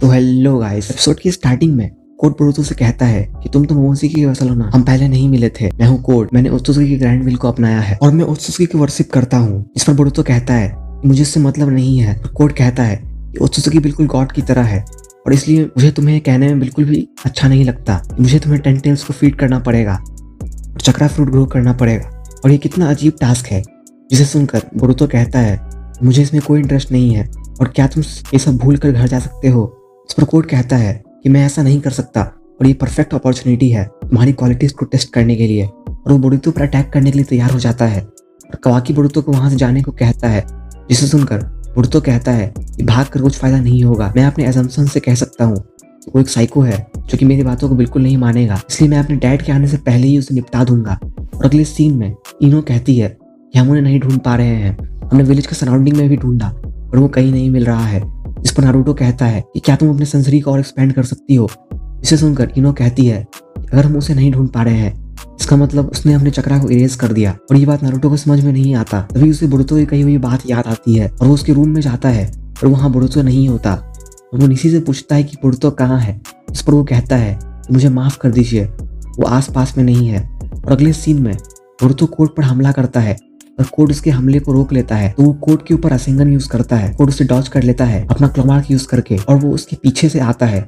तो hello guys, episode की starting में कोड बोरुतो से कहता है कि तुम तो मोमोशिकी के वसल हो ना, हम पहले नहीं मिले थे। मैं हूँ कोड, मैंने ओत्सुकी की ग्रैंड विल को अपनाया है और मैं ओत्सुकी की वर्शिप करता हूँ। इस पर बोरुतो कहता है कि मुझे इससे मतलब नहीं है। और कोड कहता है कि ओत्सुकी बिल्कुल गॉड की तरह है और इसलिए मुझे तुम्हें कहने में बिल्कुल भी अच्छा नहीं लगता। मुझे तुम्हें टेंटेल्स को फीड करना पड़ेगा और चक्रा फ्रूट ग्रो करना पड़ेगा और ये कितना अजीब टास्क है। जिसे सुनकर बोरुतो कहता है मुझे इसमें कोई इंटरेस्ट नहीं है और क्या तुम ये सब भूल कर घर जा सकते हो। इस पर कोड कहता है कि मैं ऐसा नहीं कर सकता और ये परफेक्ट अपॉर्चुनिटी है तुम्हारी क्वालिटीज को टेस्ट करने के लिए। और वो बोरुतो पर अटैक करने के लिए तैयार हो जाता है और कवाकी बोरुतो को वहां से जाने को कहता है। जिसे सुनकर बोरुतो कहता है कि भाग कर कुछ फायदा नहीं होगा। मैं अपने एजम्पशन से कह सकता हूँ वो एक साइको है जो कि मेरी बातों को बिल्कुल नहीं मानेगा, इसलिए मैं अपने डैड के आने से पहले ही उसे निपटा दूंगा। और अगले सीन में इनो कहती है कि हम उन्हें नहीं ढूंढ पा रहे हैं, हमने विलेज के सराउंडिंग में भी ढूंढा और वो कहीं नहीं मिल रहा है। इस पर नारुतो कहता है कि क्या तुम अपने सेंसरी को और एक्सपेंड कर सकती हो। इसे सुनकर इनो कहती है कि अगर हम उसे नहीं ढूंढ पा रहे हैं इसका मतलब उसने अपने चक्रा को इरेज कर दिया। और ये बात नारुतो को समझ में नहीं आता। तभी उसे बोरुतो की कही हुई बात याद आती है और वो उसके रूम में जाता है और वहाँ बोरुतो नहीं होता और वो निशी से पूछता है कि बोरुतो कहाँ है। इस पर वो कहता है कि मुझे माफ कर दीजिए, वो आस पास में नहीं है। और अगले सीन में बोरुतो कोड पर हमला करता है और कोड उसके हमले को रोक लेता है तो वो कोड के ऊपर रासेंगन यूज करता है। कोड उसे डॉज कर लेता है अपना क्लो मार्क यूज करके और वो उसके पीछे से आता है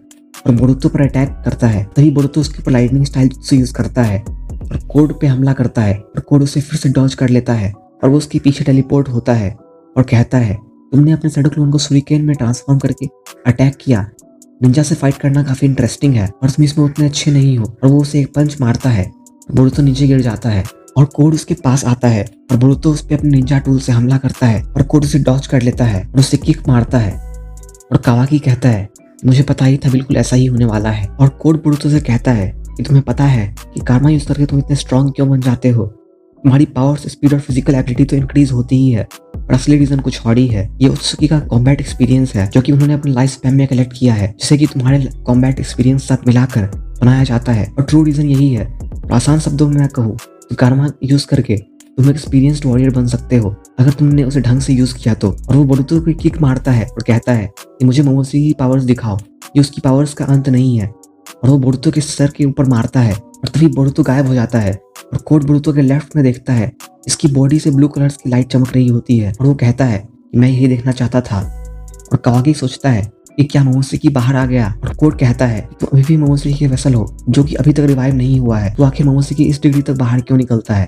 और बोरुतो पर अटैक करता है। तभी बोरुतो उसके ऊपर लाइटनिंग स्टाइल से यूज करता है और कोड पे हमला करता है और कोड उसे फिर से डॉज कर लेता है और वो उसके पीछे टेलीपोर्ट होता है और कहता है तुमने अपने शैडो क्लोन को सुरिकेन में ट्रांसफॉर्म करके अटैक किया। निंजा से फाइट करना काफी इंटरेस्टिंग है और तुम इसमें उतने अच्छे नहीं हो। और वो उसे एक पंच मारता है, बोरुतो नीचे गिर जाता है और कोड उसके पास आता है और बोरुतो उस पे अपने निंजा टूल से हमला करता है और कोड उसे डॉज कर लेता है और उसे किक मारता है। और कावाकी कहता है मुझे पता ही था बिल्कुल ऐसा ही होने वाला है। और कोड बोरुतो से कहता है कि तुम्हें पता है कि कार्मा यूज करके तुम इतने स्ट्रांग क्यों बन जाते हो। तुम्हारी पावर, स्पीड और फिजिकल एबिलिटी तो इंक्रीज होती ही है और असली रीजन कुछ और ही है। ये ओत्सुकी का कॉम्बैट एक्सपीरियंस है जो कि उन्होंने अपने लाइफ स्पैन में कलेक्ट किया है, जिसे कि तुम्हारे कॉम्बैट एक्सपीरियंस साथ मिलाकर बनाया जाता है। और ट्रू रीजन यही है। और आसान शब्दों में मैं कहूँ तो कार्मा यूज करके तुम एक्सपीरियंस्ड वॉरियर बन सकते हो अगर तुमने उसे ढंग से यूज किया तो। और वो बोरुतो को किक मारता है और कहता है कि मुझे मोमोशिकी की पावर्स दिखाओ, ये उसकी पावर्स का अंत नहीं है। और वो बोरुतो के सर के ऊपर मारता है और तभी बोरुतो गायब हो जाता है और कोड बोरुतो के लेफ्ट में देखता है इसकी बॉडी से ब्लू कलर्स की लाइट चमक रही होती है और वो कहता है कि मैं यही देखना चाहता था। और कावाकी सोचता है कि क्या मोमोशिकी बाहर आ गया। और कोड कहता है कि तुम अभी भी मोमोशिकी के वेसल हो जो कि अभी तक रिवाइव नहीं हुआ है, तो आखिर मोमोशिकी इस डिग्री तक बाहर क्यों निकलता है।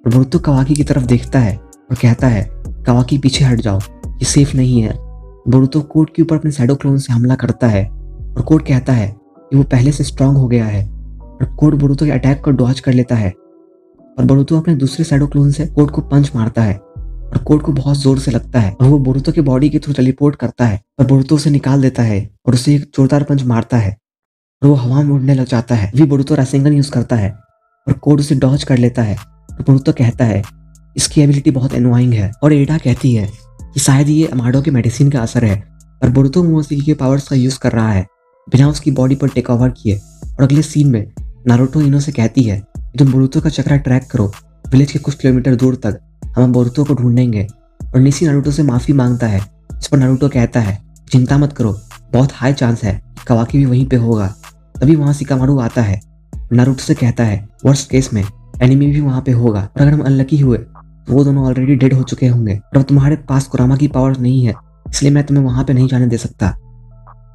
और बोरुतो कावाकी की तरफ देखता है और कहता है कावाकी पीछे हट जाओ, ये सेफ नहीं है। बोरुतो कोड के ऊपर अपने शैडो क्लोन से हमला करता है और कोड कहता है कि वो पहले से स्ट्रांग हो गया है और कोड बोरुतो के अटैक को डॉज कर लेता है। और बोरुतो अपने दूसरे शैडो क्लोन से कोड को पंच मारता है और कोड को बहुत जोर से लगता है और वो बोरुतो के बॉडी के थ्रू टेलीपोर्ट करता है और बोरुतो उसे निकाल देता है और उसे एक जोरदार पंच मारता है और वो हवा में उड़ने लग जाता है। भी बोरुतो रासेंगन यूज करता है और कोड उसे डॉज कर लेता है और बोरुतो कहता है इसकी एबिलिटी बहुत एनोइंग है। और एडा कहती है कि शायद ये अमाडो के मेडिसिन का असर है और बोरुतो मोमोशिकी के पावर्स का यूज कर रहा है बिना उसकी बॉडी पर टेक ओवर किए। और अगले सीन में नारुतो इनो से कहती है कि तुम बोरुतो का चक्रा ट्रैक करो विलेज के कुछ किलोमीटर दूर तक, हम बोरुतो को ढूंढेंगे। और निशी नारुतो से माफी मांगता है। इस पर नारुतो कहता है चिंता मत करो, बहुत हाई चांस है कि कावाकी भी वहीं पे होगा। तभी वहां शिकामारू आता है। नारुतो से कहता है वर्स्ट केस में एनिमी भी वहां पे होगा और अगर हम अनलकी हुए तो वो दोनों ऑलरेडी डेड हो चुके होंगे और अब तुम्हारे पास कुरामा की पावर नहीं है, इसलिए मैं तुम्हें वहां पे नहीं जाने दे सकता।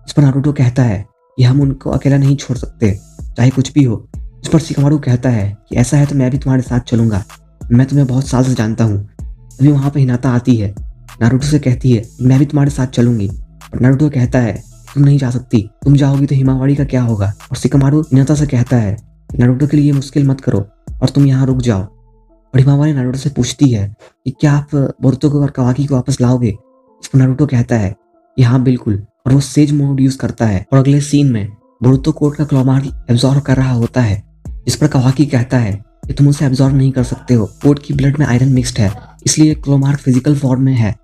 इस पर नारुतो कहता है कि हम उनको अकेला नहीं छोड़ सकते चाहे कुछ भी हो। इस पर शिकामारू कहता है कि ऐसा है तो मैं भी तुम्हारे साथ चलूंगा, मैं तुम्हें बहुत साल से जानता हूँ। अभी वहां पे हिनाता आती है, नारुतो से कहती है मैं भी तुम्हारे साथ चलूंगी। और नारुतो कहता है तुम नहीं जा सकती, तुम जाओगी तो हिमावारी का क्या होगा। और शिकामारू हिनाता से कहता है नारुतो के लिए मुश्किल मत करो और तुम यहाँ रुक जाओ। और हिमावारी नारुतो से पूछती है कि क्या आप बोरुतो को और कावाकी को वापस लाओगे। इस पर नारुतो कहता है कि हाँ बिल्कुल, और वो सेज मोड यूज करता है। और अगले सीन में बोरुतो कोड का क्लो मार्क एब्जॉर्ब कर रहा होता है। इस पर कावाकी कहता है कि तुम उसे एब्जॉर्ब नहीं कर सकते हो, कोड की ब्लड में आयरन मिक्स्ड है, इसलिए क्लो मार्क फिजिकल फॉर्म में है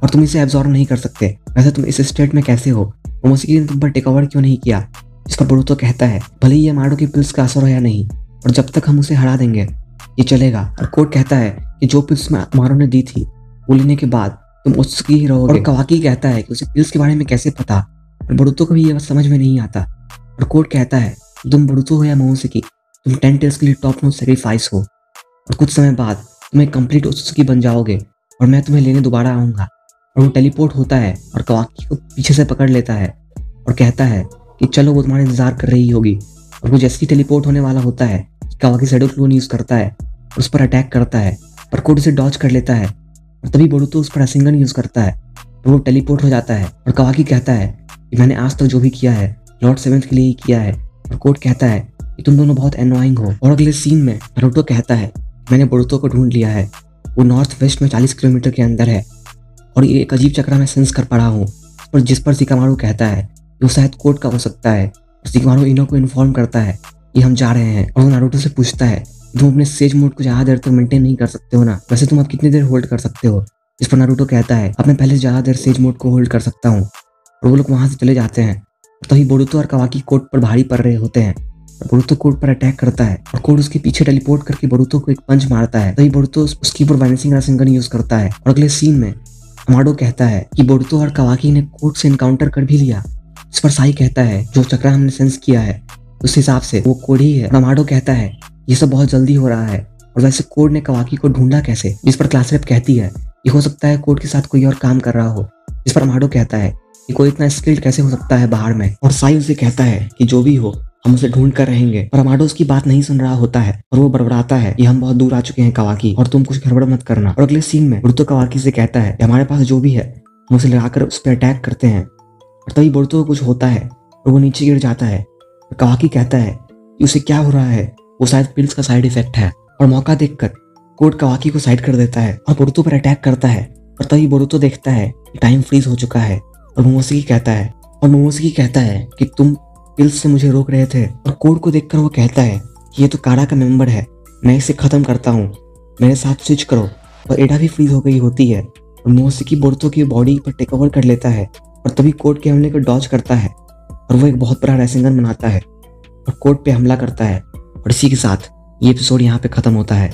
और तुम इसे एब्जॉर्ब नहीं कर सकते। वैसे तुम इस स्टेट में कैसे हो, मोमोशिकी ने तुम पर टेक ओवर क्यों नहीं किया। इस पर बोरुतो कहता है भले ही अमाडो की पिल्स का असर हो या नहीं, और जब तक हम उसे हरा देंगे ये चलेगा। और कोड कहता है कि जो पिल्स अमाडो ने दी थी वो लेने के बाद तुम उसकी ही रहोगे। और कावाकी कहता है कि उसे पिल्स के बारे में कैसे पता, और बोरुतो को भी ये बात समझ में नहीं आता। और कोड कहता है तुम बोरुतो हो या मोमोसेकी, तुम 10 टेल्स के लिए टॉप नोच सेक्रीफाइस हो और कुछ समय बाद तुम एक कंप्लीट ओत्सुकी बन जाओगे और मैं तुम्हें लेने दोबारा आऊँगा। और वो टेलीपोर्ट होता है और कवाकी को पीछे से पकड़ लेता है और कहता है कि चलो वो तुम्हारा इंतजार कर रही होगी। और वो जैसे ही टेलीपोर्ट होने वाला होता है कवाकी शैडो क्लोन यूज़ करता है और उस पर अटैक करता है पर कोड उसे डॉज कर लेता है और तभी बोरुतो उस पर रैसेंगन यूज़ करता है और वो टेलीपोर्ट हो जाता है। और कवाकी कहता है कि मैंने आज तक जो भी किया है लॉर्ड सेवेंथ के लिए ही किया है। और कोड कहता है कि तुम दोनों बहुत एनोइंग हो। और अगले सीन में नारुतो कहता है मैंने बोरुतो को ढूंढ लिया है, वो नॉर्थ वेस्ट में 40 किलोमीटर के अंदर है और ये एक अजीब चक्रा मैं सेंस कर पड़ा हूँ। और जिस पर शिकामारू कहता है कि वो शायद कोड का हो सकता है। और शिकामारू इनो को इन्फॉर्म करता है कि हम जा रहे हैं और वो नारुतो से पूछता है तुम अपने सेज मोड को ज़्यादा देर तक मेंटेन नहीं कर सकते हो ना, वैसे तुम अब कितनी देर होल्ड कर सकते हो। जिस पर नारुतो कहता है अब मैं पहले से ज़्यादा देर सेज मोड को होल्ड कर सकता हूँ। और वो लोग वहाँ से चले जाते हैं। तभी बोरुतो और कवाकी कोड पर भारी पड़ रहे होते हैं। बोरुतो कोड पर अटैक करता है और कोड उसके पीछे टेलीपोर्ट करके बोरुतो को एक पंच मारता है। तभी बोरुतो उसके ऊपर वैनिसिंग रासेंगन यूज करता है। और अगले सीन में अमाडो कहता है कि बोरुतो और कवाकी ने कोड से एनकाउंटर कर भी लिया। इस पर साई कहता है जो चक्रा हमने सेंस किया है उस हिसाब से वो कोड ही है। और अमाडो कहता है ये सब बहुत जल्दी हो रहा है और वैसे कोड ने कवाकी को ढूंढा कैसे। जिस पर क्लास रेप कहती है ये हो सकता है कोड के साथ कोई और काम कर रहा हो। जिस पर अमाडो कहता है कि कोई इतना स्किल्ड कैसे हो सकता है बाहर में। और साई उसे कहता है कि जो भी हो हम उसे ढूंढ कर रहेंगे। और अमाडो उसकी बात नहीं सुन रहा होता है और वो बड़बड़ाता है कि हम बहुत दूर आ चुके हैं कवाकी और तुम कुछ गड़बड़ मत करना। और अगले सीन में बोरुतो कवाकी से कहता है कि हमारे पास जो भी है हम उसे लगाकर उस पर अटैक करते हैं। और तभी बोरुतो को कुछ होता है और वो नीचे गिर जाता है। और कवाकी कहता है कि उसे क्या हो रहा है, वो शायद पिल्स का साइड इफेक्ट है। और मौका देखकर कोड कवाकी को साइड कर देता है और बोरुतो पर अटैक करता है। और तभी बोरुतो देखता है कि टाइम फ्रीज हो चुका है। और मोमोसेकी कहता है कि तुम पिल्स से मुझे रोक रहे थे। और कोड को देखकर वो कहता है कि ये तो कारा का मेंबर है, मैं इसे खत्म करता हूँ, मेरे साथ स्विच करो। और एडा भी फ्रीज हो गई होती है और मोमोसेकी बोरुतो की बॉडी पर टेक ओवर कर लेता है। और तभी कोड के हमले को डॉज करता है और वो एक बहुत बड़ा रैसेंगन बनाता है और कोड पे हमला करता है। और इसी के साथ ये एपिसोड यहाँ पे खत्म होता है।